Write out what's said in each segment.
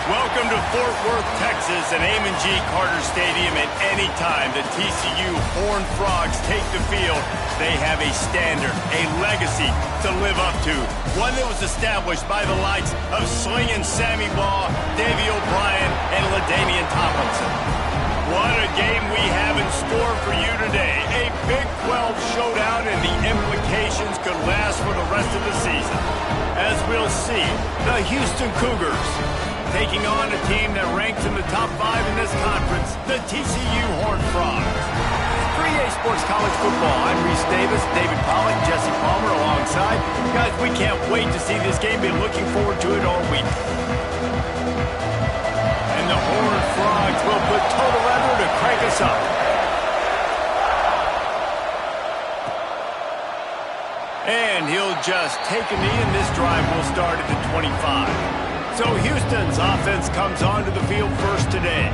Welcome to Fort Worth, Texas, and Amon G. Carter Stadium. At any time the TCU Horned Frogs take the field, they have a standard, a legacy to live up to. One that was established by the likes of Slingin' Sammy Baugh, Davey O'Brien, and LaDainian Tomlinson. What a game we have in store for you today. A Big 12 showdown, and the implications could last for the rest of the season. As we'll see, the Houston Cougars taking on a team that ranks in the top 5 in this conference, the TCU Horned Frogs. 3A Sports College Football. I'm Reese Davis, David Pollack, Jesse Palmer alongside. Guys, we can't wait to see this game. Been looking forward to it all week. And the Horned Frogs will put total effort to crank us up. And he'll just take a knee, and this drive will start at the 25. So Houston's offense comes onto the field first today.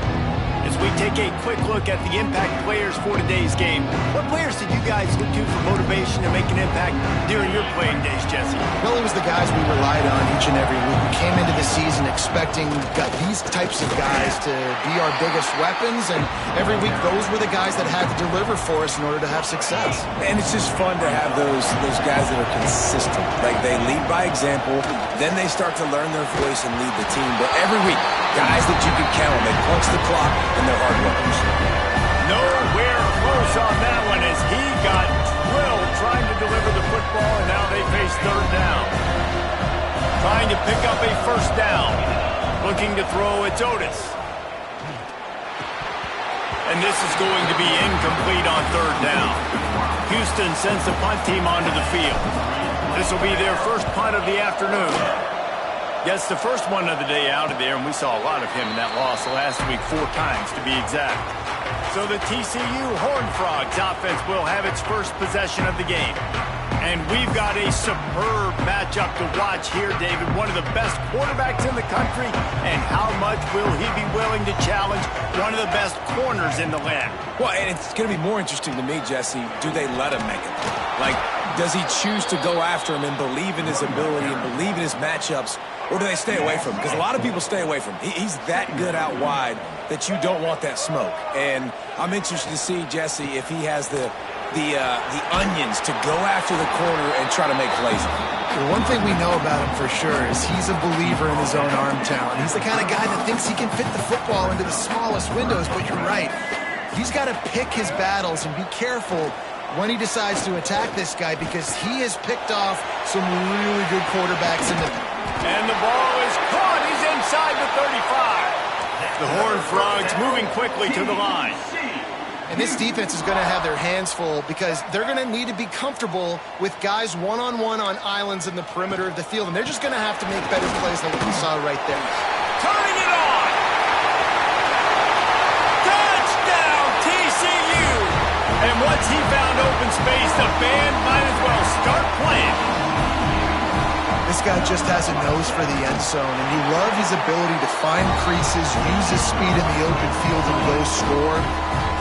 As we take a quick look at the impact players for today's game, what players did you guys look to for motivation to make an impact during your playing days, Jesse? Well, it was the guys we relied on each and every week. We came into the season expecting these types of guys to be our biggest weapons, and every week those were the guys that had to deliver for us in order to have success. And it's just fun to have those guys that are consistent. Like, they lead by example, then they start to learn their voice and lead the team. But every week, guys that you can count on, they punch the clock and they're hard workers. saw that one as he got drilled trying to deliver the football, and now they face third down. Trying to pick up a first down. Looking to throw, it's Otis. And this is going to be incomplete on third down. Houston sends the punt team onto the field. This will be their first punt of the afternoon. Yes, the first one of the day out of there, and we saw a lot of him in that loss last week, 4 times to be exact. So the TCU Horned Frogs offense will have its first possession of the game. And we've got a superb matchup to watch here, David. One of the best quarterbacks in the country. And how much will he be willing to challenge one of the best corners in the land? Well, and it's going to be more interesting to me, Jesse, do they let him make it? Like, does he choose to go after him and believe in his ability and believe in his matchups, or do they stay away from him? Because a lot of people stay away from him. He's that good out wide that you don't want that smoke. And I'm interested to see, Jesse, if he has the onions to go after the corner and try to make plays. The one thing we know about him for sure is he's a believer in his own arm talent. He's the kind of guy that thinks he can fit the football into the smallest windows, but you're right. He's got to pick his battles and be careful when he decides to attack this guy, because he has picked off some really good quarterbacks in the... And the ball is caught. He's inside the 35. The Horned Frogs moving quickly to the line. And this defense is going to have their hands full because they're going to need to be comfortable with guys one-on-one on islands in the perimeter of the field. And they're just going to have to make better plays than what we saw right there. Turning it on. Touchdown, TCU. And once he found open space, the band might as well start playing. This guy just has a nose for the end zone, and you love his ability to find creases, use his speed in the open field, and go score.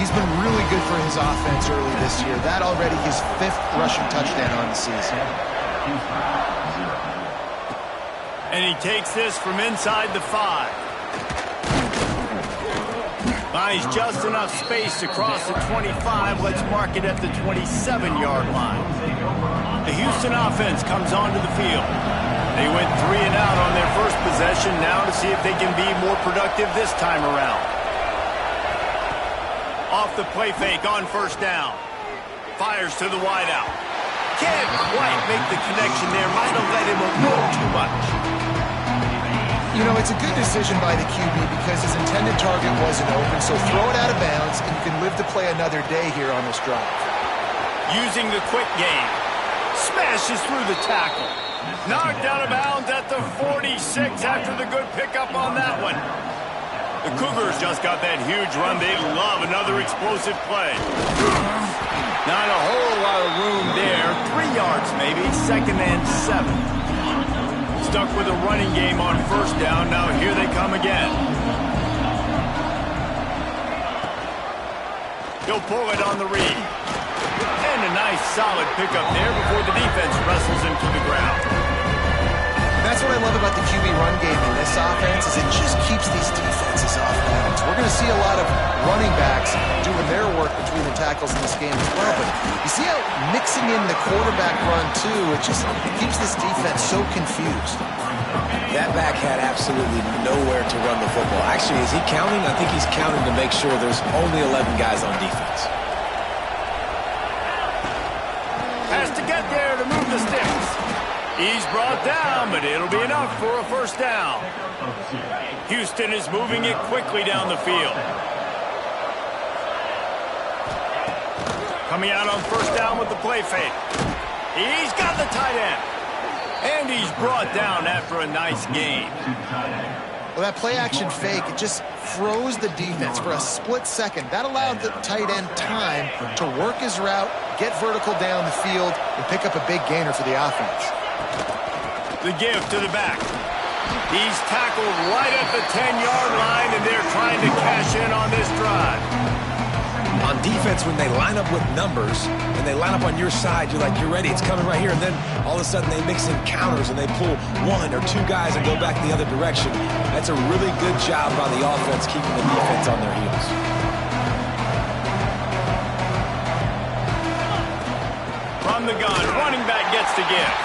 He's been really good for his offense early this year. That already his 5th rushing touchdown on the season. And he takes this from inside the 5. Finds just enough space to cross the 25. Let's mark it at the 27-yard line. The Houston offense comes onto the field. They went 3 and out on their first possession, now to see if they can be more productive this time around. Off the play fake on first down. Fires to the wideout. Can't quite make the connection there. Might have let him a little too much. You know, it's a good decision by the QB because his intended target wasn't open, so throw it out of bounds, and you can live to play another day here on this drive. Using the quick game. Smashes through the tackle. Knocked out of bounds at the 46 after the good pickup on that one. The Cougars just got that huge run. They love another explosive play. Not a whole lot of room there. 3 yards maybe. 2nd and 7. Stuck with a running game on first down. Now here they come again. He'll pull it on the read. And a nice solid pickup there before the defense wrestles him to the ground. That's what I love about the QB run game in this offense is it just keeps these defenses off balance. We're going to see a lot of running backs doing their work between the tackles in this game as well. But you see how mixing in the quarterback run, too, it just keeps this defense so confused. That back had absolutely nowhere to run the football. Actually, is he counting? I think he's counting to make sure there's only 11 guys on defense. Has to get there to move the sticks. He's brought down, but it'll be enough for a first down. Houston is moving it quickly down the field. Coming out on first down with the play fake. He's got the tight end. And he's brought down after a nice gain. Well, that play-action fake, it just froze the defense for a split second. That allowed the tight end time to work his route, get vertical down the field, and pick up a big gainer for the offense. The give to the back. He's tackled right at the 10-yard line, and they're trying to cash in on this drive. On defense, when they line up with numbers and they line up on your side, you're like, you're ready, it's coming right here. And then all of a sudden they mix in counters and they pull 1 or 2 guys and go back the other direction. That's a really good job by the offense keeping the defense on their heels. From the gun, running back gets the give.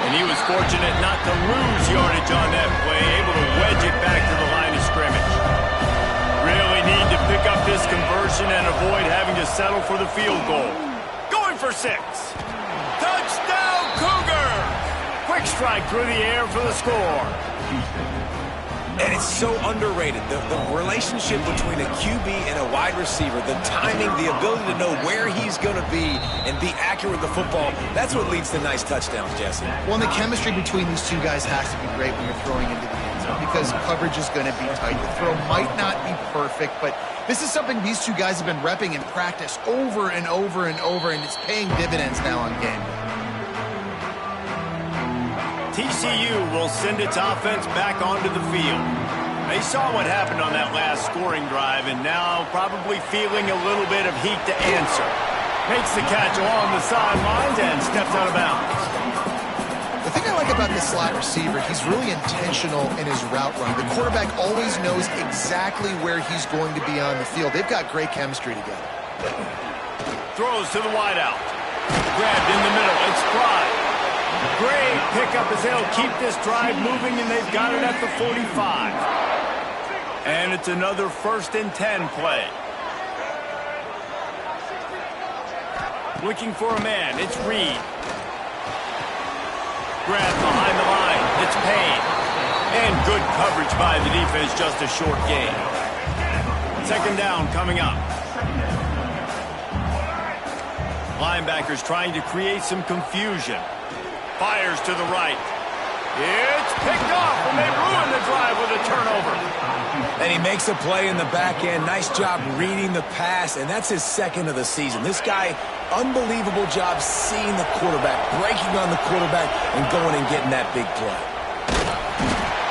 And he was fortunate not to lose yardage on that play, able to wedge it back to the line of scrimmage. Really need to pick up this conversion and avoid having to settle for the field goal. Going for 6. Touchdown, Cougar! Quick strike through the air for the score. And it's so underrated. The relationship between a QB and a wide receiver, the timing, the ability to know where he's going to be and be accurate with the football, that's what leads to nice touchdowns, Jesse. Well, and the chemistry between these two guys has to be great when you're throwing into the end zone because coverage is going to be tight. The throw might not be perfect, but this is something these two guys have been repping in practice over and over and over, and it's paying dividends now on game day. TCU will send its offense back onto the field. They saw what happened on that last scoring drive and now probably feeling a little bit of heat to answer. Makes the catch along the sidelines and steps out of bounds. The thing I like about this slot receiver, he's really intentional in his route run. The quarterback always knows exactly where he's going to be on the field. They've got great chemistry together. Throws to the wideout. Grabbed in the middle. It's Fry. Great pickup as they'll keep this drive moving, and they've got it at the 45. And it's another 1st and 10 play. Looking for a man. It's Reed. Grab behind the line. It's Payne. And good coverage by the defense, just a short gain. 2nd down coming up. Linebackers trying to create some confusion. Fires to the right. It's picked off, and they ruin the drive with a turnover. And he makes a play in the back end. Nice job reading the pass, and that's his 2nd of the season. This guy, unbelievable job seeing the quarterback, breaking on the quarterback, and going and getting that big play.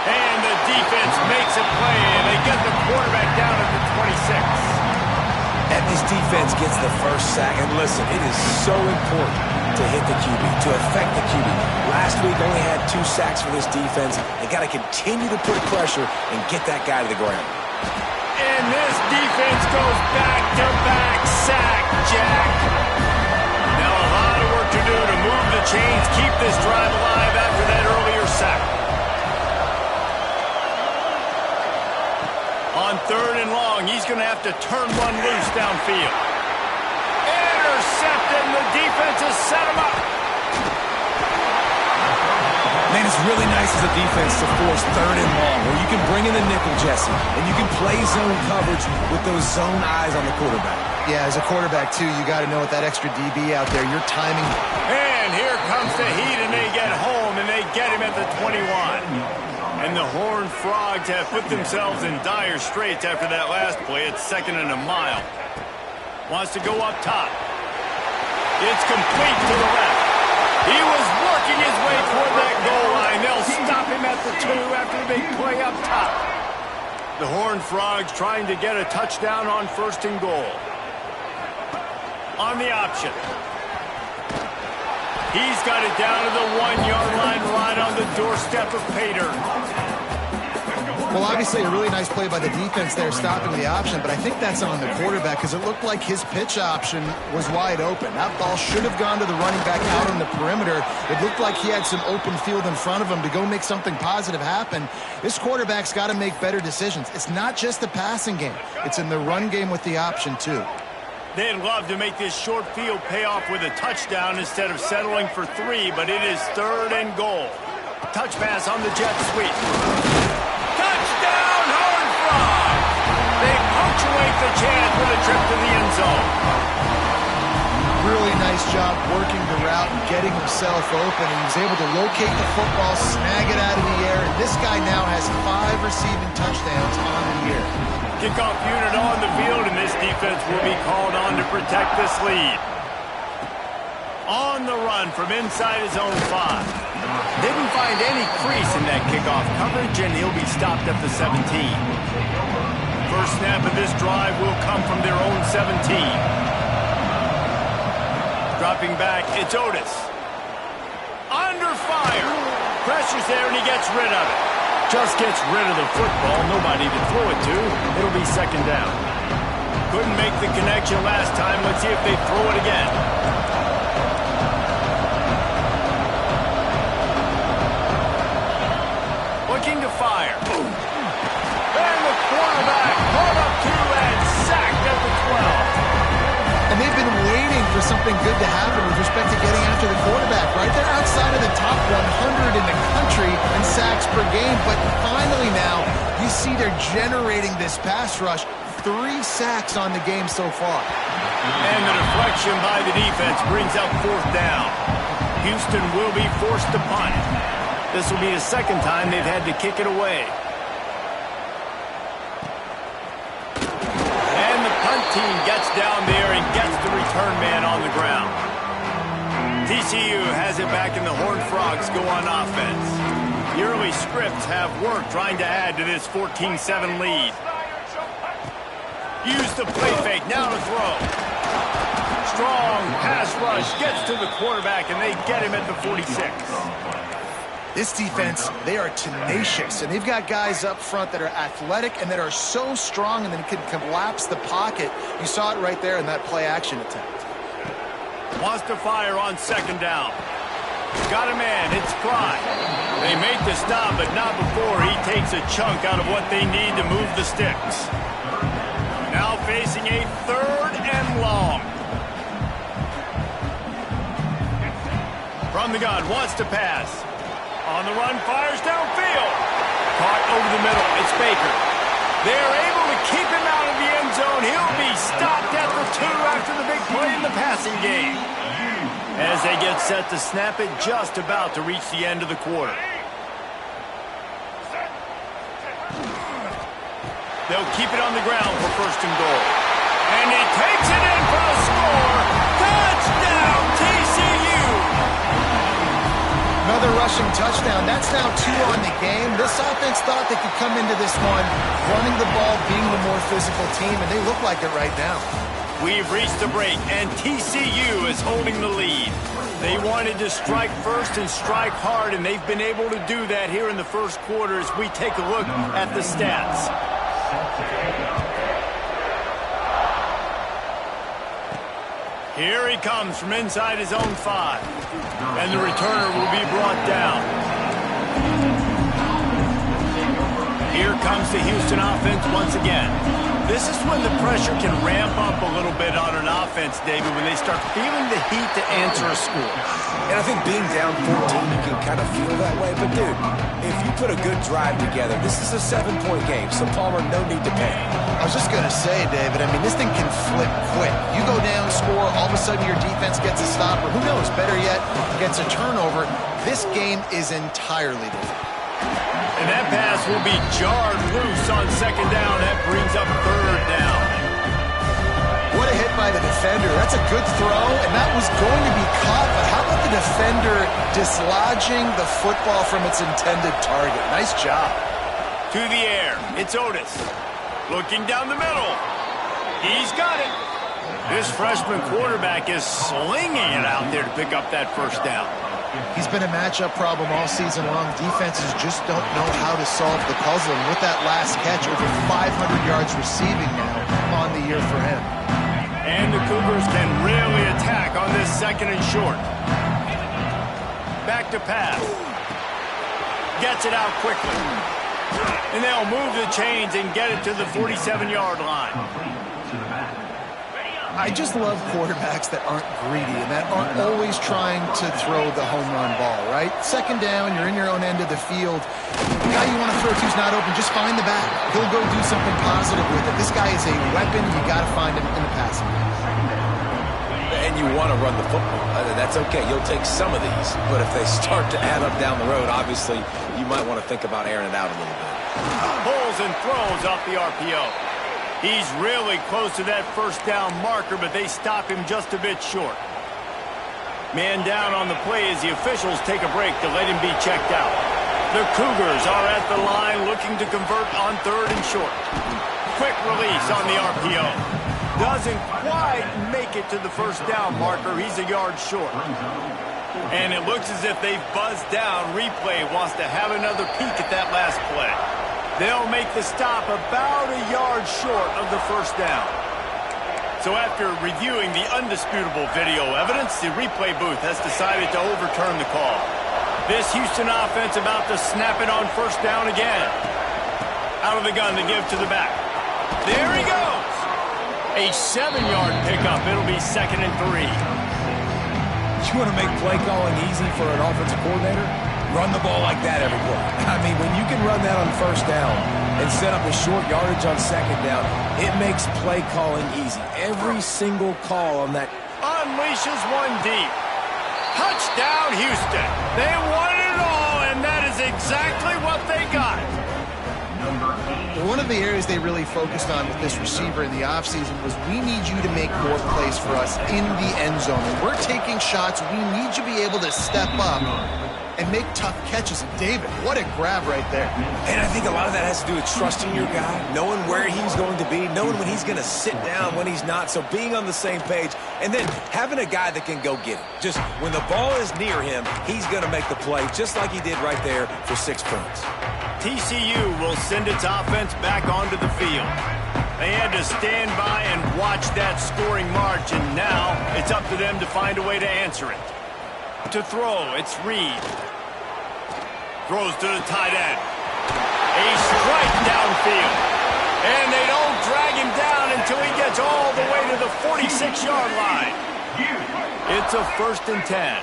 And the defense makes a play, and they get the quarterback down at the 26. And this defense gets the 1st sack. And listen, it is so important to hit the QB, to affect the QB. Last week only had 2 sacks for this defense. They got to continue to put pressure and get that guy to the ground. And this defense goes back-to-back sack, Jack. Now a lot of work to do to move the chains, keep this drive alive after that earlier sack. On 3rd and long, he's going to have to turn one loose downfield. Intercepted, and the defense has set him up. Man, it's really nice as a defense to force 3rd and long, where you can bring in the nickel, Jesse, and you can play zone coverage with those zone eyes on the quarterback. Yeah, as a quarterback, too, you got to know with that extra DB out there, your timing. And here comes the heat, and they get home, and they get him at the 21. And the Horned Frogs have put themselves in dire straits after that last play. It's 2nd and a mile. Wants to go up top. It's complete to the left. He was working his way toward that goal line. They'll stop him at the 2 after the big play up top. The Horned Frogs trying to get a touchdown on 1st and goal. On the option. He's got it down to the 1-yard line right on the doorstep of Pater. Well, obviously a really nice play by the defense there stopping the option, but I think that's on the quarterback because it looked like his pitch option was wide open. That ball should have gone to the running back out on the perimeter. It looked like he had some open field in front of him to go make something positive happen. This quarterback's got to make better decisions. It's not just the passing game. It's in the run game with the option, too. They'd love to make this short field pay off with a touchdown instead of settling for 3, but it is 3rd and goal. Touch pass on the jet sweep. Touchdown, Horned Frogs! They punctuate the chance with a trip to the end zone. Really nice job working the route and getting himself open. He was able to locate the football, snag it out of the air, and this guy now has 5 receiving touchdowns on the year. Kickoff unit on the field, and this defense will be called on to protect this lead. On the run from inside his own 5. Didn't find any crease in that kickoff coverage, and he'll be stopped at the 17. First snap of this drive will come from their own 17. Dropping back, it's Otis. Under fire. Pressure's there, and he gets rid of it. Just gets rid of the football. Nobody to throw it to. It'll be 2nd down. Couldn't make the connection last time. Let's see if they throw it again. Looking to fire. And the quarterback caught up to and sacked at the 12. And something good to happen with respect to getting after the quarterback, right? They're outside of the top 100 in the country in sacks per game, but finally now you see they're generating this pass rush. 3 sacks on the game so far. And the deflection by the defense brings up 4th down. Houston will be forced to punt. This will be the 2nd time they've had to kick it away. And the punt team gets down there and gets the return man on the ground. TCU has it back and the Horned Frogs go on offense. The early scripts have worked trying to add to this 14-7 lead. Use the play fake, now to throw. Strong pass rush, gets to the quarterback, and they get him at the 46. This defense, they are tenacious, and they've got guys up front that are athletic and that are so strong and then can collapse the pocket. You saw it right there in that play-action attempt. Wants to fire on 2nd down. Got a man, it's Clyde. They make the stop, but not before he takes a chunk out of what they need to move the sticks. Now facing a 3rd and long. From the gun, wants to pass. On the run, fires downfield. Caught over the middle, it's Baker. They're able to keep him out of the end zone. He'll be stopped at the 2 after the big play in the passing game. As they get set to snap it, just about to reach the end of the quarter. They'll keep it on the ground for 1st and goal. And he takes it in for a score. Touchdown, TCU! Another rushing touchdown. That's now 2 on the game. This offense thought they could come into this one running the ball, being the more physical team, and they look like it right now. We've reached the break, and TCU is holding the lead. They wanted to strike first and strike hard, and they've been able to do that here in the first quarter as we take a look at the stats. Here he comes from inside his own 5. And the returner will be brought down. Here comes the Houston offense once again. This is when the pressure can ramp up a little bit on an offense, David, when they start feeling the heat to answer a score. And I think being down 14, you can kind of feel that way. But, dude, if you put a good drive together, this is a 7-point game, so Palmer, no need to panic. I was just going to say, David, I mean, this thing can flip quick. You go down, score, all of a sudden your defense gets a stop, or who knows, better yet, gets a turnover. This game is entirely different. And that pass will be jarred loose on 2nd down. That brings up 3rd down. What a hit by the defender. That's a good throw, and that was going to be caught, but how about the defender dislodging the football from its intended target? Nice job. To the air, it's Otis. Looking down the middle. He's got it. This freshman quarterback is slinging it out there to pick up that 1st down. He's been a matchup problem all season long. Defenses just don't know how to solve the puzzle. And with that last catch, over 500 yards receiving now on the year for him. And the Cougars can really attack on this 2nd and short. Back to pass. Gets it out quickly. And they'll move the chains and get it to the 47-yard line. I just love quarterbacks that aren't greedy and that aren't always trying to throw the home run ball, right? 2nd down, you're in your own end of the field. The guy you want to throw to's not open, just find the back. He'll go do something positive with it. This guy is a weapon. You got to find him in the passing game. And you want to run the football. That's okay. You'll take some of these. But if they start to add up down the road, obviously, you might want to think about airing it out a little bit. Pulls and throws off the RPO. He's really close to that 1st down marker, but they stop him just a bit short. Man down on the play as the officials take a break to let him be checked out. The Cougars are at the line looking to convert on 3rd and short. Quick release on the RPO. Doesn't quite make it to the 1st down marker. He's a yard short. And it looks as if they've buzzed down. Replay wants to have another peek at that last play. They'll make the stop about a yard short of the 1st down. So after reviewing the undisputable video evidence, the replay booth has decided to overturn the call. This Houston offense about to snap it on 1st down again. Out of the gun to give to the back. There he goes. A 7-yard pickup. It'll be 2nd and 3. You want to make play calling easy for an offensive coordinator? Run the ball like that every play. I mean, when you can run that on first down and set up a short yardage on second down, it makes play calling easy. Every single call on that unleashes one deep. Touchdown, Houston. They won it all, and that is exactly what they got. One of the areas they really focused on with this receiver in the offseason was we need you to make more plays for us in the end zone. And we're taking shots. We need you to be able to step up and make tough catches. And David, what a grab right there. And I think a lot of that has to do with trusting your guy, knowing where he's going to be, knowing when he's going to sit down, when he's not. So being on the same page, and then having a guy that can go get it. Just when the ball is near him, he's going to make the play, just like he did right there for 6 points. TCU will send its offense back onto the field. They had to stand by and watch that scoring march, and now it's up to them to find a way to answer it. To throw, it's Reed. Throws to the tight end. A strike downfield. And they don't drag him down until he gets all the way to the 46-yard line. It's a 1st and 10.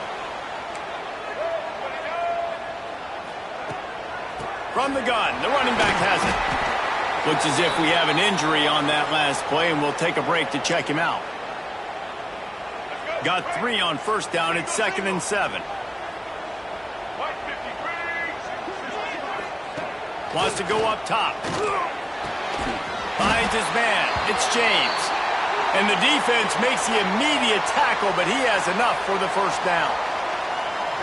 From the gun, the running back has it. Looks as if we have an injury on that last play, and we'll take a break to check him out. Got 3 on first down. It's 2nd and 7. Wants to go up top. Finds his man. It's James. And the defense makes the immediate tackle, but he has enough for the first down.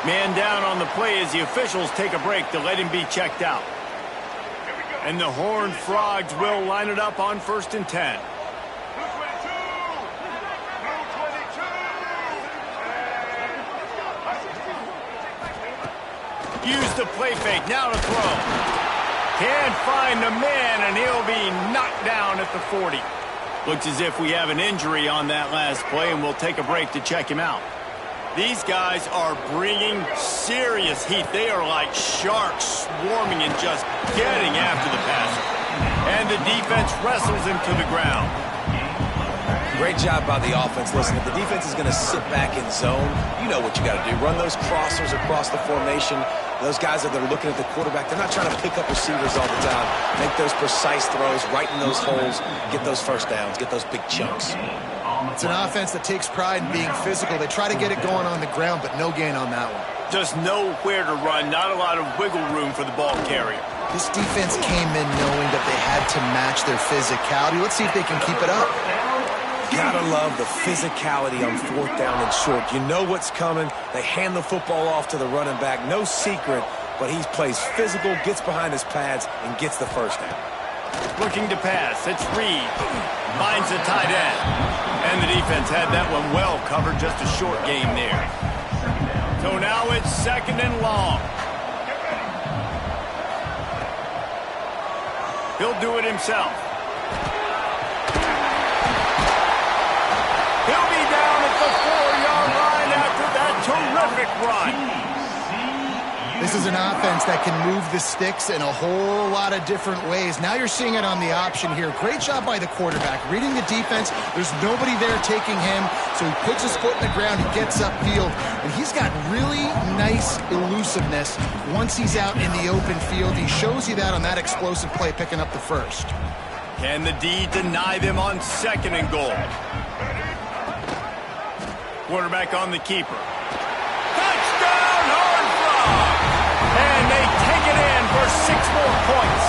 Man down on the play as the officials take a break to let him be checked out. And the Horned Frogs will line it up on 1st and 10. Use the play fake, now to throw. Can't find the man, and he'll be knocked down at the 40. Looks as if we have an injury on that last play, and we'll take a break to check him out. These guys are bringing serious heat. They are like sharks swarming and just getting after the passer. And the defense wrestles him to the ground. Great job by the offense. Listen, if the defense is going to sit back in zone, you know what you got to do. Run those crossers across the formation. Those guys that are looking at the quarterback, they're not trying to pick up receivers all the time. Make those precise throws, right in those holes, get those first downs, get those big chunks. It's an offense that takes pride in being physical. They try to get it going on the ground, but no gain on that one. Just nowhere to run, not a lot of wiggle room for the ball carrier. This defense came in knowing that they had to match their physicality. Let's see if they can keep it up. Gotta love the physicality on 4th down and short. You know what's coming. They hand the football off to the running back. No secret, but he plays physical, gets behind his pads, and gets the first down. Looking to pass. It's Reed. Finds the tight end. And the defense had that one well covered. Just a short game there. So now it's 2nd and long. He'll do it himself. He'll be down at the 4-yard line after that terrific run. This is an offense that can move the sticks in a whole lot of different ways. Now you're seeing it on the option here. Great job by the quarterback. Reading the defense, there's nobody there taking him, so he puts his foot in the ground, he gets upfield, and he's got really nice elusiveness once he's out in the open field. He shows you that on that explosive play, picking up the first. Can the D deny them on 2nd and goal? Quarterback on the keeper. Touchdown, Horned Frogs! And they take it in for 6 more points.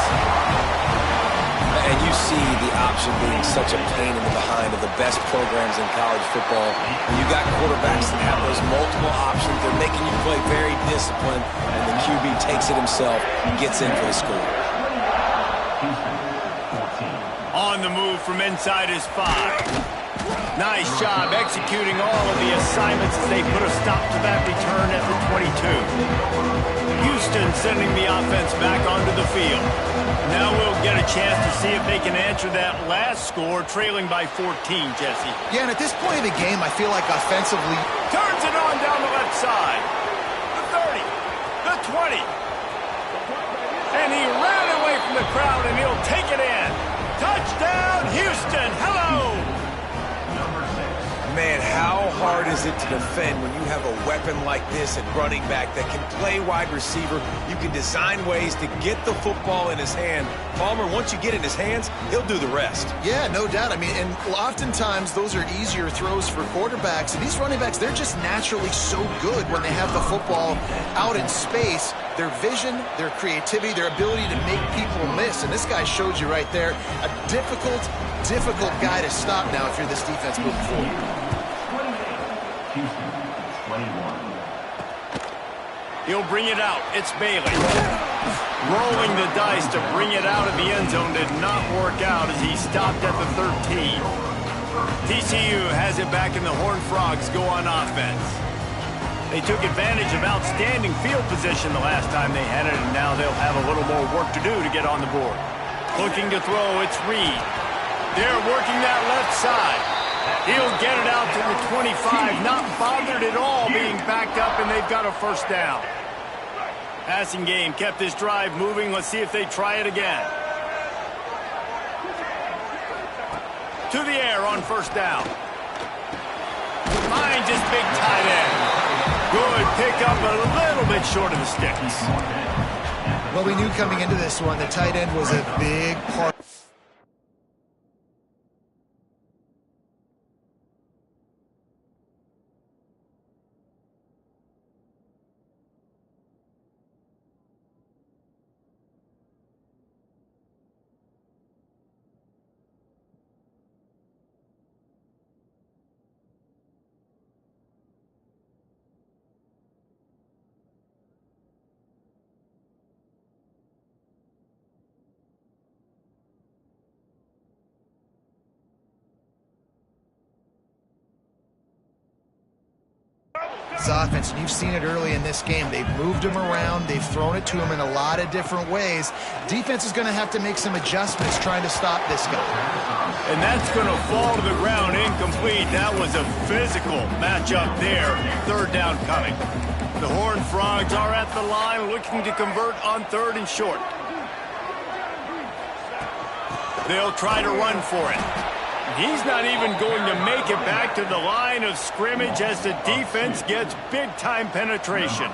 And you see the option being such a pain in the behind of the best programs in college football. When you got quarterbacks that have those multiple options, they're making you play very disciplined, and the QB takes it himself and gets in for the score. On the move from inside his 5. Nice job executing all of the assignments as they put a stop to that return at the 22. Houston sending the offense back onto the field. Now we'll get a chance to see if they can answer that last score, trailing by 14, Jesse. Yeah, and at this point of the game, I feel like offensively... Turns it on down the left side. The 30. The 20. And he ran away from the crowd, and he'll take it in. Touchdown, Houston. Hello. Man, how hard is it to defend when you have a weapon like this at running back that can play wide receiver? You can design ways to get the football in his hand. Palmer, once you get in his hands, he'll do the rest. Yeah, no doubt. I mean, and oftentimes those are easier throws for quarterbacks. And these running backs, they're just naturally so good when they have the football out in space. Their vision, their creativity, their ability to make people miss. And this guy showed you right there, a difficult guy to stop now if you're this defense moving forward. He'll bring it out. It's Bailey. Rolling the dice to bring it out of the end zone did not work out as he stopped at the 13. TCU has it back in the Horned Frogs go on offense. They took advantage of outstanding field position the last time they had it, and now they'll have a little more work to do to get on the board. Looking to throw, it's Reed. They're working that left side. He'll get it out to the 25, not bothered at all being backed up, and they've got a first down. Passing game kept this drive moving. Let's see if they try it again. To the air on first down. Finds his big tight end. Good pickup, but a little bit short of the sticks. Well, we knew coming into this one, the tight end was a big part. Offense, and you've seen it early in this game. They've moved him around. They've thrown it to him in a lot of different ways. Defense is going to have to make some adjustments trying to stop this guy. And that's going to fall to the ground incomplete. That was a physical matchup there. Third down coming. The Horned Frogs are at the line looking to convert on third and short. They'll try to run for it. He's not even going to make it back to the line of scrimmage as the defense gets big-time penetration.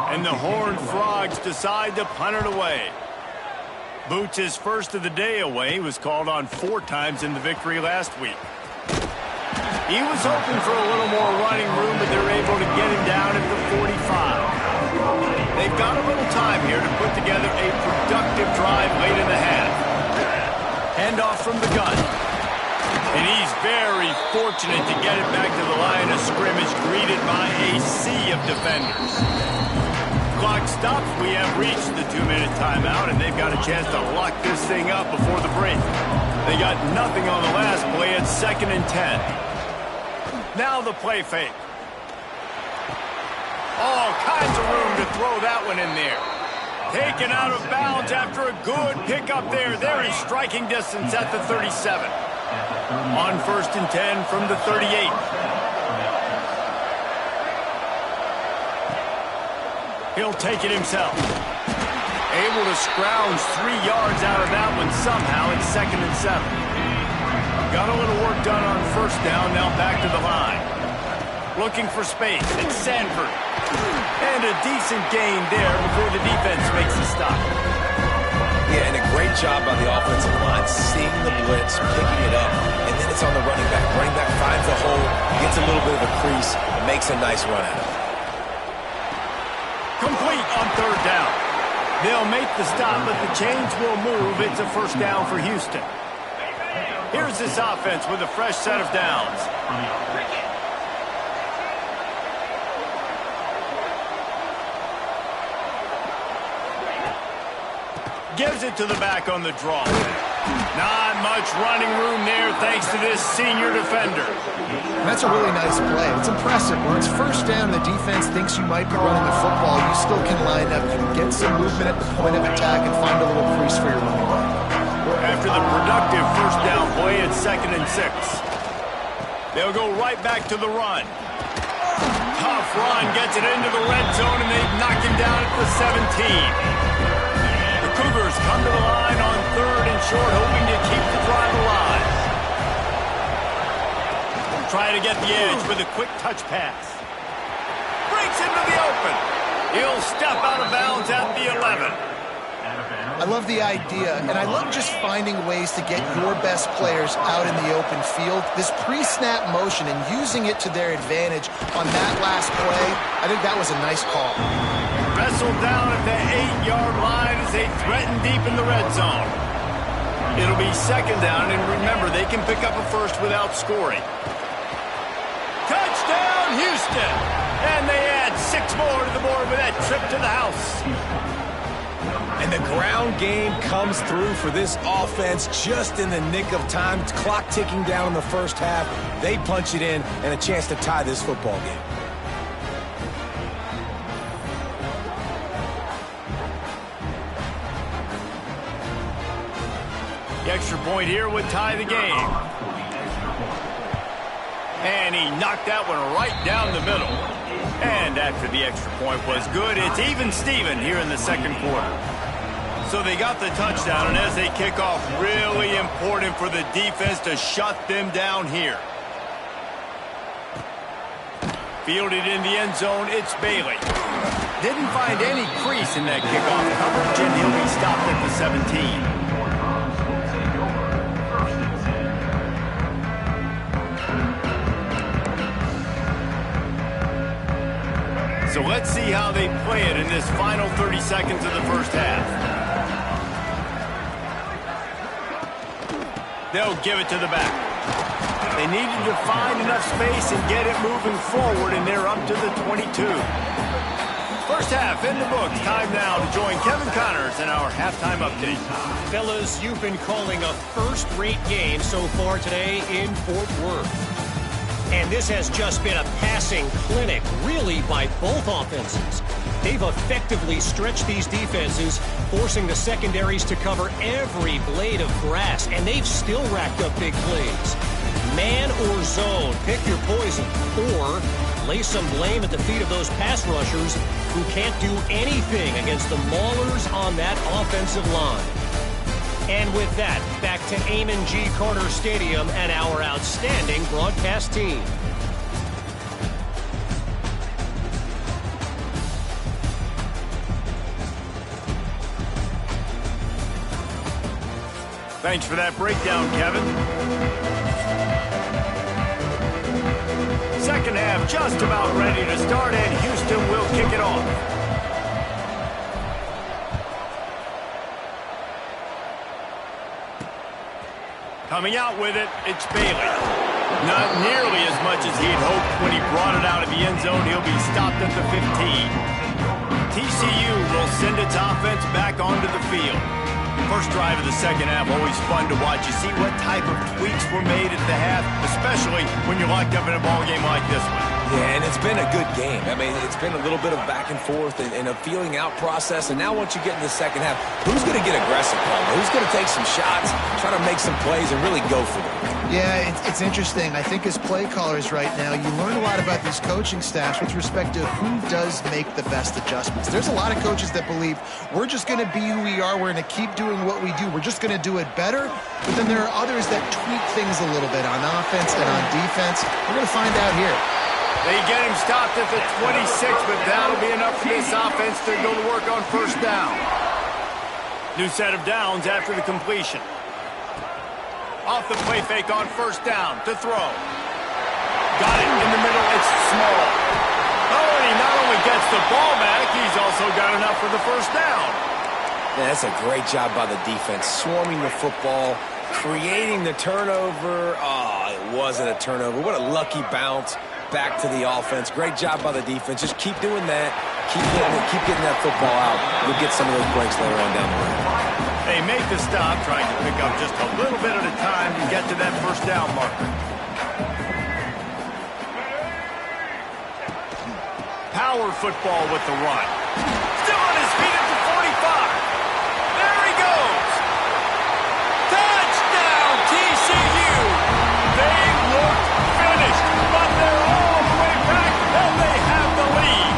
And the Horned Frogs decide to punt it away. Boots, his first of the day away, was called on 4 times in the victory last week. He was hoping for a little more running room, but they're able to get him down at the 45. They've got a little time here to put together a productive drive late in the half. Handoff from the gun. And he's very fortunate to get it back to the line of scrimmage, greeted by a sea of defenders. Clock stops. We have reached the 2-minute timeout, and they've got a chance to lock this thing up before the break. They got nothing on the last play at 2nd and 10. Now the play fake. All kinds of room to throw that one in there. Taken out of bounds after a good pickup there. They're in striking distance at the 37. On 1st and 10 from the 38. He'll take it himself. Able to scrounge 3 yards out of that one somehow at 2nd and 7. Got a little work done on first down, now back to the line. Looking for space, it's Sanford. And a decent gain there before the defense makes the stop. Yeah, and a great job by the offensive line, seeing the blitz, picking it up, and then it's on the running back. Running back finds a hole, gets a little bit of a crease, and makes a nice run at it. Complete on third down. They'll make the stop, but the chains will move. It's a first down for Houston. Here's this offense with a fresh set of downs. Gives it to the back on the draw. Not much running room there thanks to this senior defender. That's a really nice play. It's impressive. When it's first down, the defense thinks you might be running the football. You still can line up. You can get some movement at the point of attack and find a little crease for your running back. After the productive first down play, it's 2nd and 6. They'll go right back to the run. Tough run gets it into the red zone, and they knock him down at the 17. Cougars come to the line on 3rd and short, hoping to keep the drive alive. Trying to get the edge with a quick touch pass. Breaks into the open. He'll step out of bounds at the 11. I love the idea, and I love just finding ways to get your best players out in the open field. This pre-snap motion and using it to their advantage on that last play, I think that was a nice call. Wrestled down at the 8-yard line as they threaten deep in the red zone. It'll be second down, and remember, they can pick up a first without scoring. Touchdown, Houston! And they add 6 more to the board with that trip to the house. And the ground game comes through for this offense just in the nick of time. Clock ticking down in the first half. They punch it in and a chance to tie this football game. The extra point here would tie the game. And he knocked that one right down the middle. And after the extra point was good, it's even Steven here in the second quarter. So they got the touchdown, and as they kick off, really important for the defense to shut them down here. Fielded in the end zone, it's Bailey. Didn't find any crease in that kickoff coverage, and he'll be stopped at the 17. So let's see how they play it in this final 30 seconds of the first half. They'll give it to the back. They needed to find enough space and get it moving forward, and they're up to the 22. First half in the books. Time now to join Kevin Connors in our halftime update. Fellas, you've been calling a first-rate game so far today in Fort Worth. And this has just been a passing clinic, really, by both offenses. They've effectively stretched these defenses, forcing the secondaries to cover every blade of grass, and they've still racked up big plays. Man or zone, pick your poison, or lay some blame at the feet of those pass rushers who can't do anything against the maulers on that offensive line. And with that, back to Earnit G. Carter Stadium and our outstanding broadcast team. Thanks for that breakdown, Kevin. Second half just about ready to start, and Houston will kick it off. Coming out with it, it's Bailey. Not nearly as much as he'd hoped when he brought it out of the end zone. He'll be stopped at the 15. TCU will send its offense back onto the field. First drive of the second half, always fun to watch. You see what type of tweaks were made at the half, especially when you're locked up in a ball game like this one. Yeah, and it's been a good game. I mean, it's been a little bit of back and forth and a feeling out process. And now once you get in the second half, who's going to get aggressive, Palmer? Who's going to take some shots, try to make some plays, and really go for it? Yeah, it's interesting. I think as play callers right now, you learn a lot about these coaching staffs with respect to who does make the best adjustments. There's a lot of coaches that believe we're just going to be who we are. We're going to keep doing what we do. We're just going to do it better. But then there are others that tweak things a little bit on offense and on defense. We're going to find out here. They get him stopped at the 26, but that'll be enough for this offense to go to work on first down. New set of downs after the completion. Off the play fake on first down to throw. Got it in the middle. It's small. Oh, and he not only gets the ball back, he's also got enough for the first down. Yeah, that's a great job by the defense, swarming the football, creating the turnover. Oh, it wasn't a turnover. What a lucky bounce back to the offense. Great job by the defense. Just keep doing that. Keep getting that football out. You'll get some of those breaks later on down the road. They make the stop, trying to pick up just a little bit at a time to get to that first down marker. Power football with the run. Still on his feet at the 45. There he goes. Touchdown, TCU. They look finished, but they're all the way back, and they have the lead.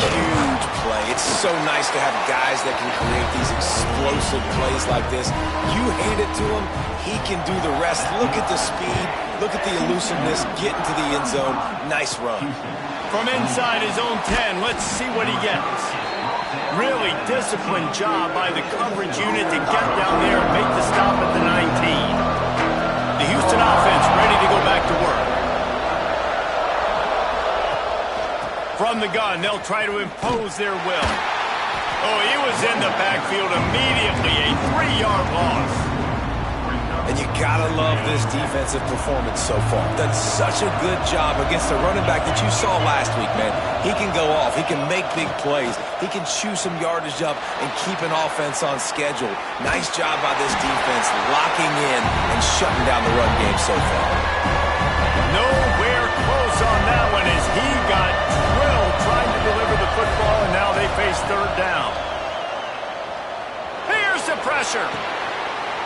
Huge play. It's so nice to have guys that can create these explosive explosive plays like this. You hand it to him, he can do the rest. Look at the speed. Look at the elusiveness. Get into the end zone. Nice run. From inside his own 10, let's see what he gets. Really disciplined job by the coverage unit to get down there and make the stop at the 19. The Houston offense ready to go back to work. From the gun, they'll try to impose their will. Oh, he was in the backfield immediately. A 3-yard loss. And you gotta love this defensive performance so far. Done such a good job against the running back that you saw last week, man. He can go off. He can make big plays. He can chew some yardage up and keep an offense on schedule. Nice job by this defense locking in and shutting down the run game so far. Nowhere close on that one as he got drilled trying to deliver the football, and now they face third down. Here's the pressure.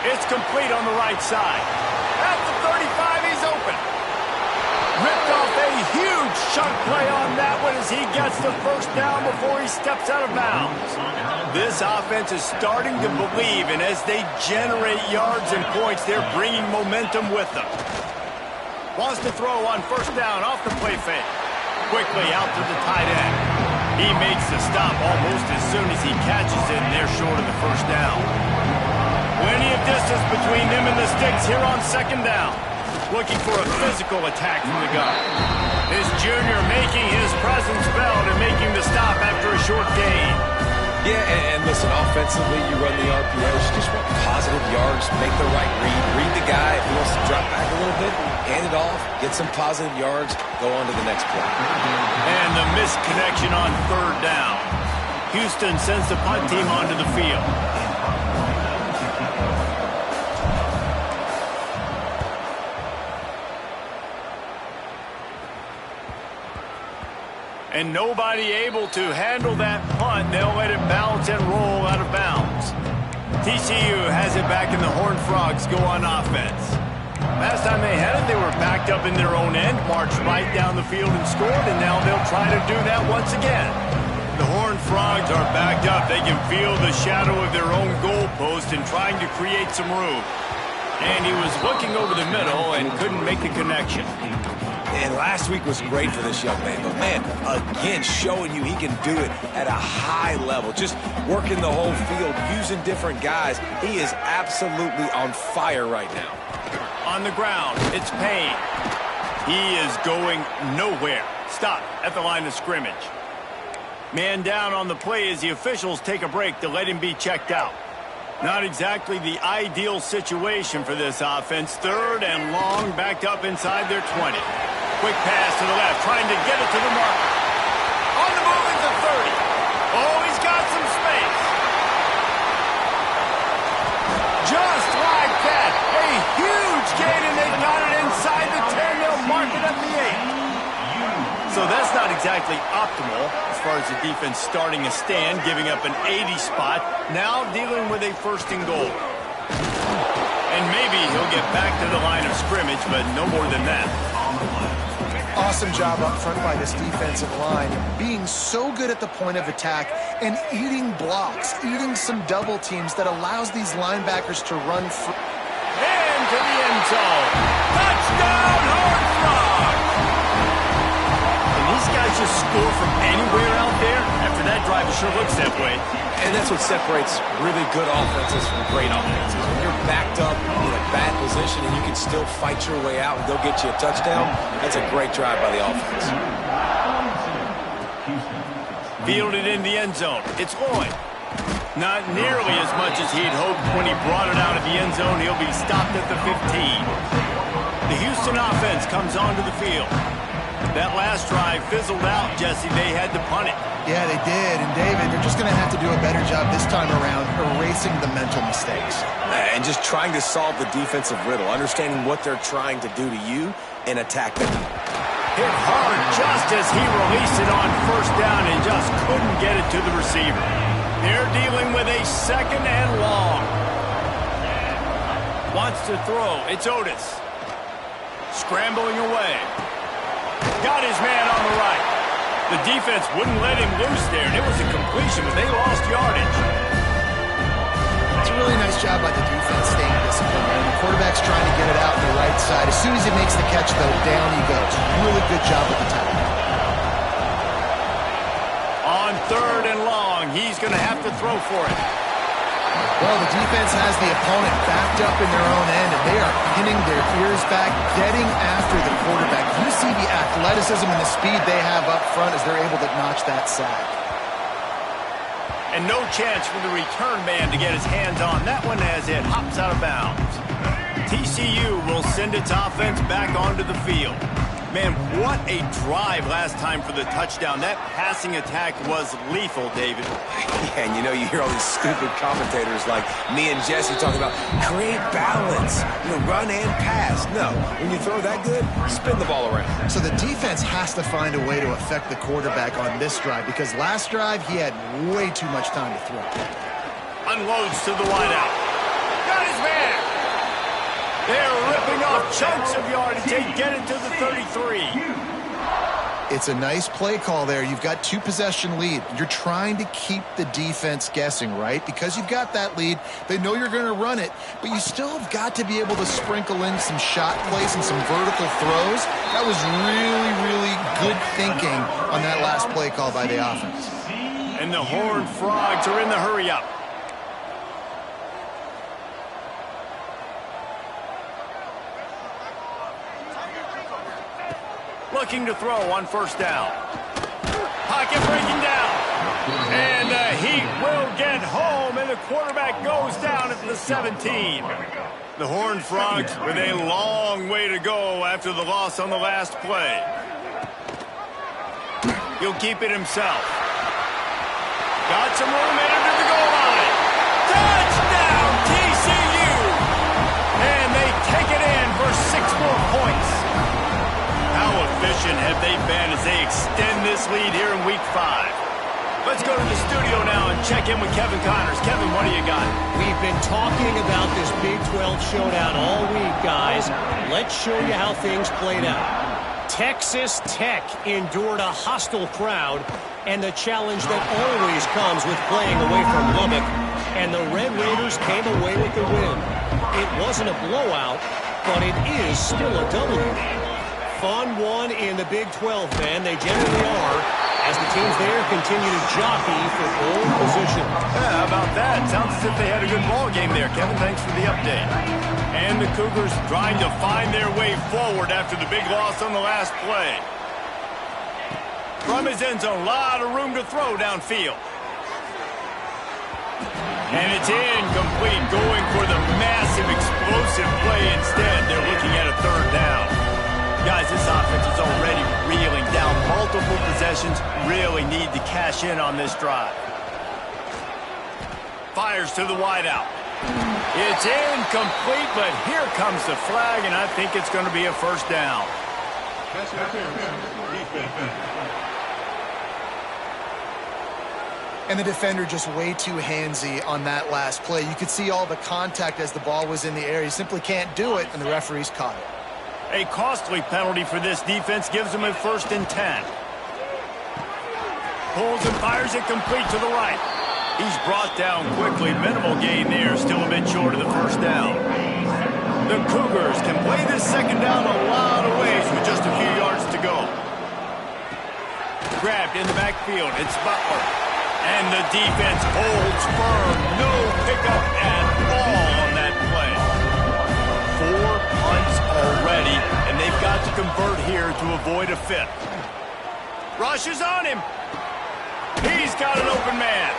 It's complete on the right side. At the 35, he's open. Ripped off a huge chunk play on that one as he gets the first down before he steps out of bounds. This offense is starting to believe, and as they generate yards and points, they're bringing momentum with them. Wants to throw on first down off the play fake. Quickly out to the tight end. He makes the stop almost as soon as he catches it, and they're short of the first down. Plenty of distance between them and the sticks here on second down. Looking for a physical attack from the gun. This junior making his presence felt and making the stop after a short gain. Yeah, and listen, offensively, you run the RPOs. You just want positive yards, make the right read the guy. If he wants to drop back a little bit, hand it off, get some positive yards, go on to the next play. And the missed connection on third down. Houston sends the punt team onto the field. And nobody able to handle that punt. They'll let it bounce and roll out of bounds. TCU has it back, and the Horned Frogs go on offense. Last time they had it, they were backed up in their own end, marched right down the field and scored, and now they'll try to do that once again. The Horned Frogs are backed up. They can feel the shadow of their own goalpost and trying to create some room. And he was looking over the middle and couldn't make the connection. And last week was great for this young man. But, man, again, showing you he can do it at a high level. Just working the whole field, using different guys. He is absolutely on fire right now. On the ground, it's Payne. He is going nowhere. Stop at the line of scrimmage. Man down on the play as the officials take a break to let him be checked out. Not exactly the ideal situation for this offense. Third and long, backed up inside their 20. Quick pass to the left, trying to get it to the marker. On the move at the 30. Oh, he's got some space. Just like that. A huge gain, and they've got it inside the 10. They'll mark it at the 8. So that's not exactly optimal as far as the defense starting a stand, giving up an 80 spot. Now dealing with a first and goal. And maybe he'll get back to the line of scrimmage, but no more than that. Awesome job up front by this defensive line, being so good at the point of attack and eating blocks, eating some double teams that allows these linebackers to run free. And to the end zone. Touchdown, Horned Frogs! And these guys just score from anywhere out there? After that drive, it sure looks that way. And that's what separates really good offenses from great offenses. When you're backed up in a bad position and you can still fight your way out and go get you a touchdown, that's a great drive by the offense. Fielded in the end zone. It's Lloyd. Not nearly as much as he'd hoped when he brought it out of the end zone. He'll be stopped at the 15. The Houston offense comes onto the field. That last drive fizzled out, Jesse. They had to punt it. Yeah, they did. And, David, they're just going to have to do a better job this time around erasing the mental mistakes. And just trying to solve the defensive riddle, understanding what they're trying to do to you and attack them. Hit hard just as he released it on first down and just couldn't get it to the receiver. They're dealing with a second and long. Wants to throw. It's Otis. Scrambling away. Got his man on the right. The defense wouldn't let him loose there, and it was a completion, but they lost yardage. a really nice job by the defense staying disciplined. And the quarterback's trying to get it out on the right side. As soon as he makes the catch, though, down he goes. Really good job with the tackle. On 3rd and long, he's going to have to throw for it. Well, the defense has the opponent backed up in their own end, and they are pinning their ears back, getting after the quarterback. You see the athleticism and the speed they have up front as they're able to notch that sack. And no chance for the return man to get his hands on that one as it hops out of bounds. TCU will send its offense back onto the field. Man, what a drive last time for the touchdown. That passing attack was lethal, David. Yeah, and you hear all these stupid commentators like me and Jesse talking about create balance, run and pass. No, when you throw that good, spin the ball around. So the defense has to find a way to affect the quarterback on this drive because last drive he had way too much time to throw. Unloads to the wideout. Got his man. They're ripping off chunks of yardage. They get it to the 33. It's a nice play call there. You've got 2-possession lead. You're trying to keep the defense guessing, right? Because you've got that lead. They know you're going to run it, but you still have got to be able to sprinkle in some shot plays and some vertical throws. That was really, really good thinking on that last play call by the offense. And the Horned Frogs are in the hurry-up. Looking to throw on 1st down. Pocket breaking down. And the Heat will get home, and the quarterback goes down at the 17. The Horned Frogs with a long way to go after the loss on the last play. He'll keep it himself. Got some room headed to the goal line. Touchdown, TCU! And they take it in for 6 more points. How efficient have they been as they extend this lead here in Week 5? Let's go to the studio now and check in with Kevin Connors. Kevin, what do you got? We've been talking about this Big 12 showdown all week, guys. Let's show you how things played out. Texas Tech endured a hostile crowd and the challenge that always comes with playing away from Lubbock. And the Red Raiders came away with the win. It wasn't a blowout, but it is still a W. Fun one in the Big 12, man. They generally are, as the teams there continue to jockey for pole position. Yeah, how about that? Sounds as if they had a good ball game there. Kevin, thanks for the update. And the Cougars trying to find their way forward after the big loss on the last play. From his end zone, a lot of room to throw downfield. And it's incomplete, going for the massive explosive play instead. They're looking at a 3rd down. Guys, this offense is already reeling down. Multiple possessions, really need to cash in on this drive. Fires to the wideout. It's incomplete, but here comes the flag, and I think it's going to be a 1st down. And the defender just way too handsy on that last play. You could see all the contact as the ball was in the air. He simply can't do it, and the referees caught it. A costly penalty for this defense gives them a 1st and 10. Pulls and fires it complete to the right. He's brought down quickly. Minimal gain there. Still a bit short of the 1st down. The Cougars can play this 2nd down a lot of ways with just a few yards to go. Grabbed in the backfield. It's Butler. And the defense holds firm. No pickup at all on that play. 4 punts already, and they've got to convert here to avoid a 5th. Rushes on him. He's got an open man.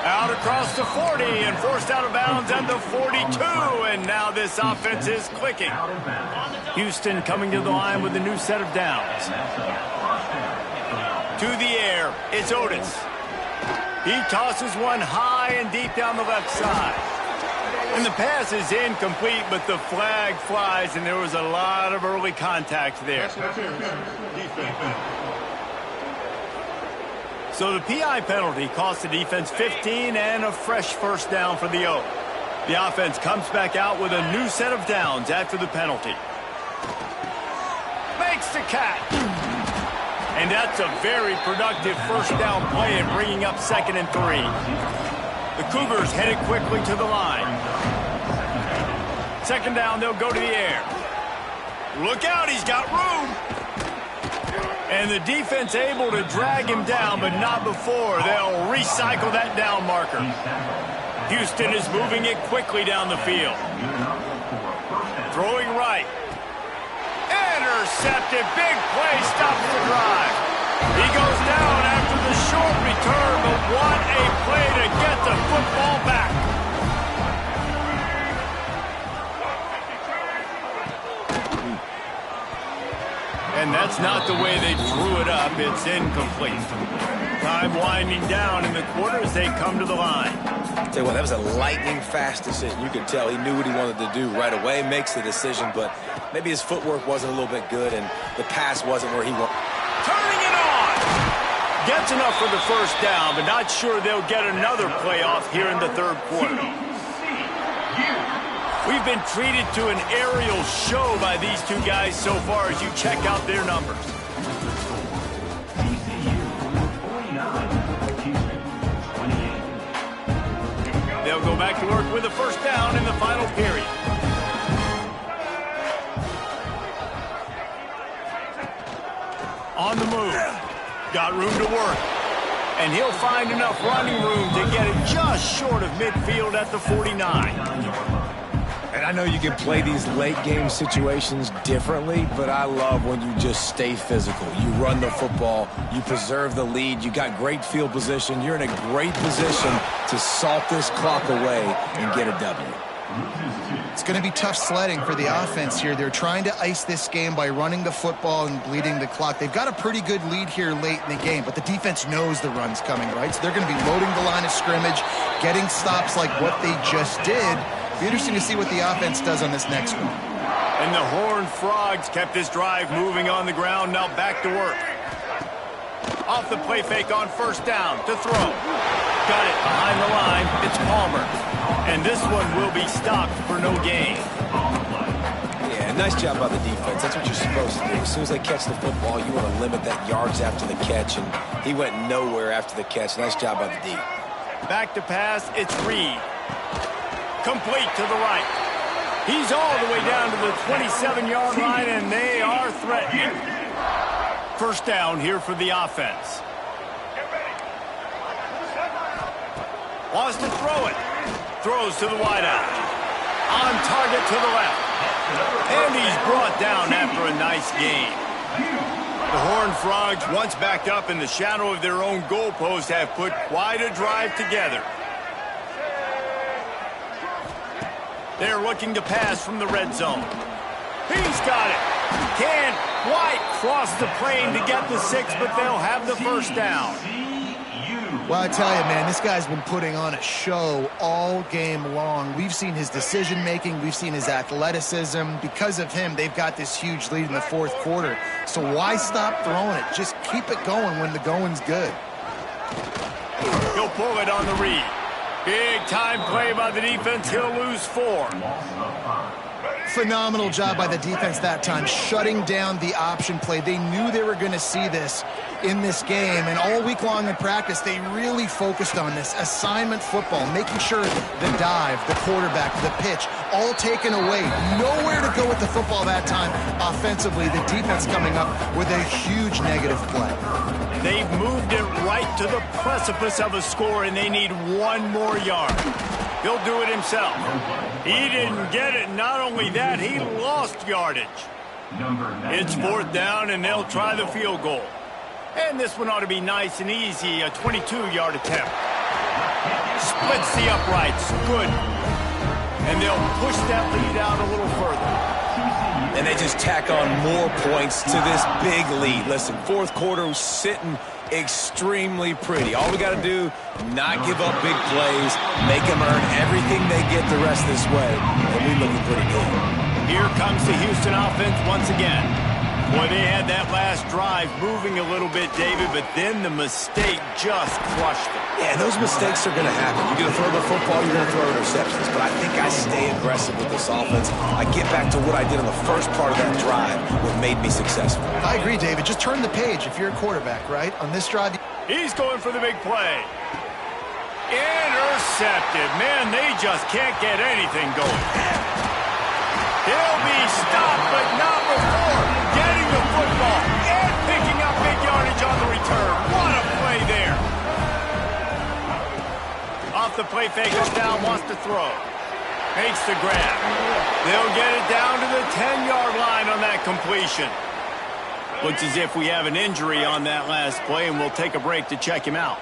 Out across the 40 and forced out of bounds at the 42, and now this offense is clicking. Houston coming to the line with a new set of downs. To the air, it's Otis. He tosses one high and deep down the left side. And the pass is incomplete, but the flag flies, and there was a lot of early contact there. So the PI penalty cost the defense 15 and a fresh 1st down for the Oak. The offense comes back out with a new set of downs after the penalty. Makes the catch. And that's a very productive 1st down play and bringing up 2nd and 3. The Cougars headed quickly to the line. Second down, they'll go to the air. Look out, he's got room. And the defense able to drag him down, but not before. They'll recycle that down marker. Houston is moving it quickly down the field. Throwing right. Intercepted. Big play stops the drive. He goes down after the short return, but what a play to get the football back. And that's not the way they drew it up. It's incomplete. Time winding down in the quarter as they come to the line. Tell you what, that was a lightning-fast decision. You could tell he knew what he wanted to do right away, makes the decision, but maybe his footwork wasn't a little bit good and the pass wasn't where he wanted. Turning it on! Gets enough for the first down, but not sure they'll get another playoff here in the third quarter. We've been treated to an aerial show by these two guys so far as you check out their numbers. They'll go back to work with a first down in the final period. On the move. Got room to work. And he'll find enough running room to get it just short of midfield at the 49. And I know you can play these late-game situations differently, but I love when you just stay physical. You run the football, you preserve the lead, you got great field position, you're in a great position to salt this clock away and get a W. It's going to be tough sledding for the offense here. They're trying to ice this game by running the football and bleeding the clock. They've got a pretty good lead here late in the game, but the defense knows the run's coming, right? So they're going to be loading the line of scrimmage, getting stops like what they just did. Be interesting to see what the offense does on this next one. And the Horned Frogs kept this drive moving on the ground. Now back to work. Off the play fake on first down to throw. Got it behind the line. It's Palmer. And this one will be stopped for no gain. Yeah, nice job by the defense. That's what you're supposed to do. As soon as they catch the football, you want to limit that yards after the catch, and he went nowhere after the catch. Nice job by the D. Back to pass. It's Reed. Complete to the right. He's all the way down to the 27-yard line, and they are threatening. First down here for the offense. Wants to throw it. Throws to the wideout. On target to the left. And he's brought down after a nice gain. The Horned Frogs, once backed up in the shadow of their own goalpost, have put quite a drive together. They're looking to pass from the red zone. He's got it. Can White cross the plane to get the 6, but they'll have the first down. Well, I tell you, man, this guy's been putting on a show all game long. We've seen his decision-making. We've seen his athleticism. Because of him, they've got this huge lead in the fourth quarter. So why stop throwing it? Just keep it going when the going's good. He'll pull it on the read. Big time play by the defense. He'll lose 4. Phenomenal job by the defense that time, shutting down the option play. They knew they were going to see this in this game, and all week long in practice, they really focused on this assignment football, making sure the dive, the quarterback, the pitch, all taken away. Nowhere to go with the football that time offensively. The defense coming up with a huge negative play. They've moved it right to the precipice of a score, and they need 1 more yard. He'll do it himself. He didn't get it. Not only that, he lost yardage. It's 4th down, and they'll try the field goal. And this one ought to be nice and easy, a 22-yard attempt. Splits the uprights. Good. And they'll push that lead out a little further. And they just tack on more points to this big lead. Listen, fourth quarter sitting extremely pretty. All we got to do, not give up big plays, make them earn everything they get the rest of this way, and we're looking pretty good. Here comes the Houston offense once again. Boy, they had that last drive moving a little bit, David, but then the mistake just crushed them. Yeah, those mistakes are going to happen. You're going to throw the football, you're going to throw interceptions. But I think I stay aggressive with this offense. I get back to what I did on the first part of that drive, what made me successful. I agree, David. Just turn the page if you're a quarterback, right? On this drive. He's going for the big play. Intercepted. Man, they just can't get anything going. He'll be stopped, but not before getting the football and picking up big yardage on the return. What a play there. Off the play fake, now wants to throw. Makes the grab. They'll get it down to the 10-yard line on that completion. Looks as if we have an injury on that last play, and we'll take a break to check him out.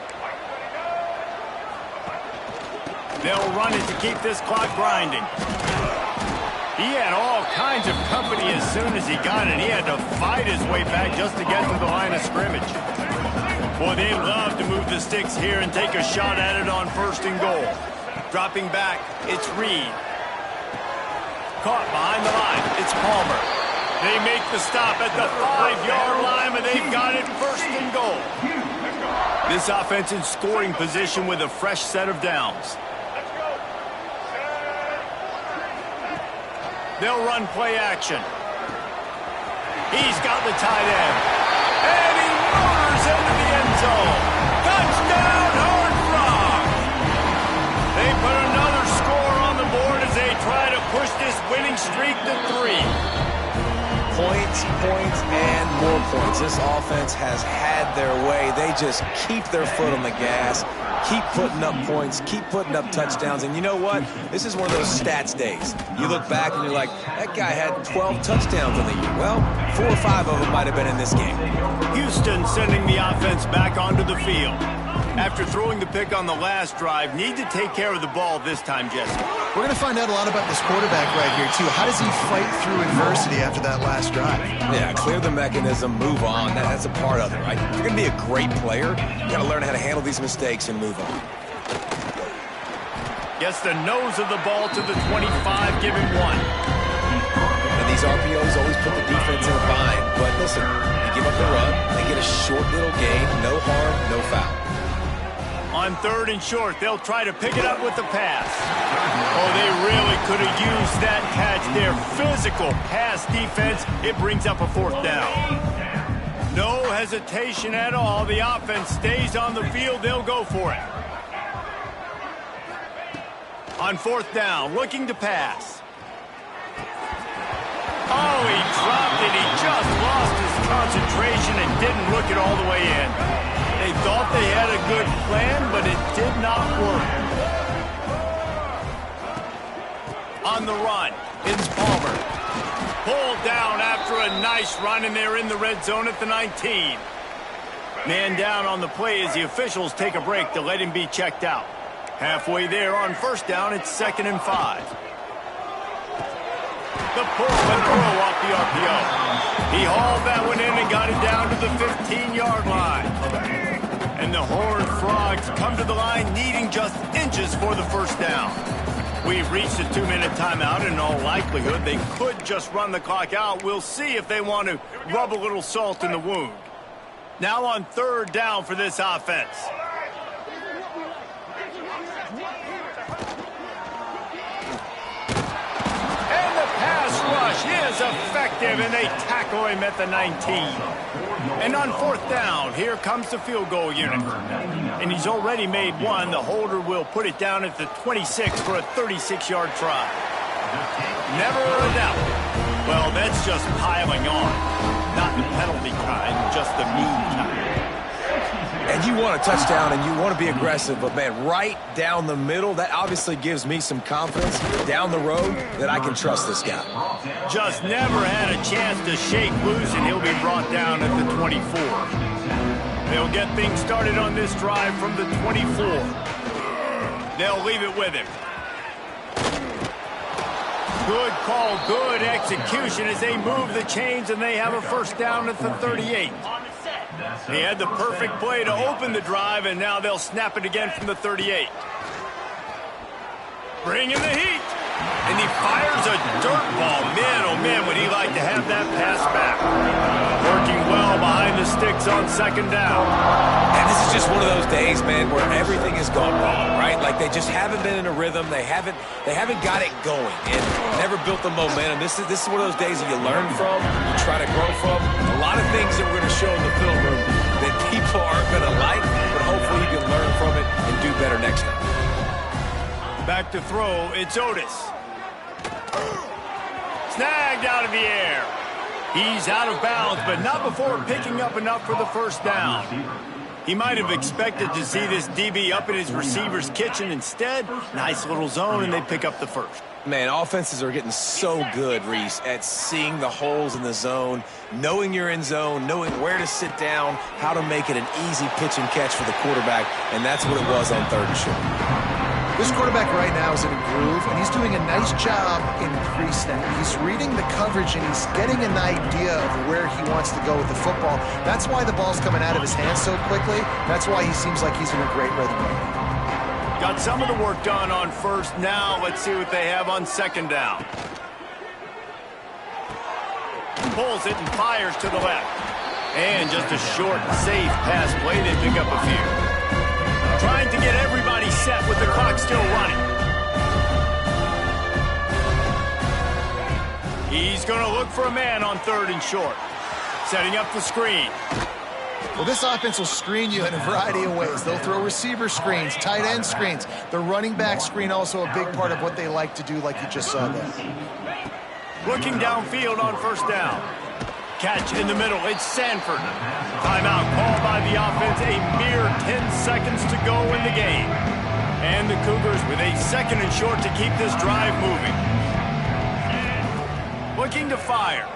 They'll run it to keep this clock grinding. He had all kinds of company as soon as he got it. He had to fight his way back just to get to the line of scrimmage. Boy, they love to move the sticks here and take a shot at it on 1st and goal. Dropping back, it's Reed. Caught behind the line, it's Palmer. They make the stop at the 5-yard line, but they've got it 1st and goal. This offense in scoring position with a fresh set of downs. They'll run play action. He's got the tight end. And he motors into the end zone. Touchdown, Horned Frogs! They put another score on the board as they try to push this winning streak to 3. Points, points, and more points. This offense has had their way. They just keep their foot on the gas, keep putting up points, keep putting up touchdowns. And you know what? This is one of those stats days. You look back and you're like, that guy had 12 touchdowns in the year. Well, 4 or 5 of them might have been in this game. Houston sending the offense back onto the field. After throwing the pick on the last drive, need to take care of the ball this time, Jesse. We're going to find out a lot about this quarterback right here, too. How does he fight through adversity after that last drive? Yeah, clear the mechanism, move on. That's a part of it, right? If you're going to be a great player, you got to learn how to handle these mistakes and move on. Gets the nose of the ball to the 25, give him 1. And these RPOs always put the defense in a bind. But listen, you give up the run, they get a short little gain, no harm, no foul. On 3rd and short, they'll try to pick it up with the pass. Oh, they really could have used that catch there. Physical pass defense. It brings up a 4th down. No hesitation at all. The offense stays on the field. They'll go for it. On 4th down, looking to pass. Oh, he dropped it. He just lost his concentration and didn't look it all the way in. They thought they had a good plan, but it did not work. On the run, it's Palmer. Pulled down after a nice run, and they're in the red zone at the 19. Man down on the play as the officials take a break to let him be checked out. Halfway there on 1st down, it's 2nd and 5. The pull and throw off the RPO. He hauled that one in and got it down to the 15-yard line. And the Horned Frogs come to the line needing just inches for the 1st down. We've reached a 2-minute timeout, and in all likelihood, they could just run the clock out. We'll see if they want to rub a little salt in the wound. Now on 3rd down for this offense. And the pass rush is effective, and they tackle him at the 19. And on 4th down, here comes the field goal unit. And he's already made 1. The holder will put it down at the 26 for a 36-yard try. Never a doubt. Well, that's just piling on. Not the penalty kind, just the mean kind. And you want a touchdown and you want to be aggressive, but man, right down the middle, that obviously gives me some confidence down the road that I can trust this guy. Just never had a chance to shake loose, and he'll be brought down at the 24. They'll get things started on this drive from the 24. They'll leave it with him. Good call, good execution as they move the chains, and they have a 1st down at the 38. He had the perfect play to open the drive, and now they'll snap it again from the 38. Bring in the heat. And he fires a dirt ball. Man, oh man, would he like to have that pass back. Working well behind the sticks on 2nd down. And this is just one of those days, man, where everything has gone wrong, right? Like they just haven't been in a rhythm. They haven't got it going and never built the momentum. This is one of those days that you learn from, you try to grow from. A lot of things that we're going to show in the film room that people aren't going to like, but hopefully you can learn from it and do better next time. Back to throw, it's Otis. Snagged out of the air. He's out of bounds, but not before picking up enough for the first down. He might have expected to see this DB up in his receiver's kitchen. Instead, nice little zone, and they pick up the first. Man, offenses are getting so good, Reese, at seeing the holes in the zone, knowing you're in zone, knowing where to sit down, how to make it an easy pitch and catch for the quarterback, and that's what it was on 3rd and short. This quarterback right now is in a groove, and he's doing a nice job in pre-snap. He's reading the coverage, and he's getting an idea of where he wants to go with the football. That's why the ball's coming out of his hands so quickly. That's why he seems like he's in a great rhythm right now. Got some of the work done on first. Now let's see what they have on 2nd down. Pulls it and fires to the left. And just a short, safe pass play. They pick up a few. Trying to get everybody set with the clock still running. He's going to look for a man on 3rd and short. Setting up the screen. Well, this offense will screen you in a variety of ways. They'll throw receiver screens, tight end screens. The running back screen also a big part of what they like to do, like you just saw there. Looking downfield on 1st down. Catch in the middle, it's Sanford. Timeout called by the offense, a mere 10 seconds to go in the game. And the Cougars with a 2nd and short to keep this drive moving. Looking to fire.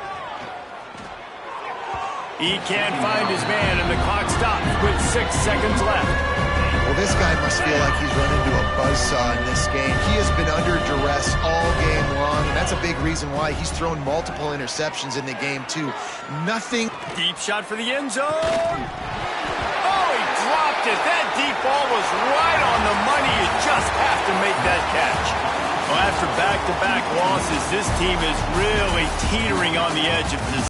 He can't find his man, and the clock stops with 6 seconds left. Well, this guy must feel like he's run into a buzzsaw in this game. He has been under duress all game long, and that's a big reason why he's thrown multiple interceptions in the game, too. Nothing. Deep shot for the end zone. Oh, he dropped it. That deep ball was right on the money. You just have to make that catch. Well, after back-to-back losses, this team is really teetering on the edge of this.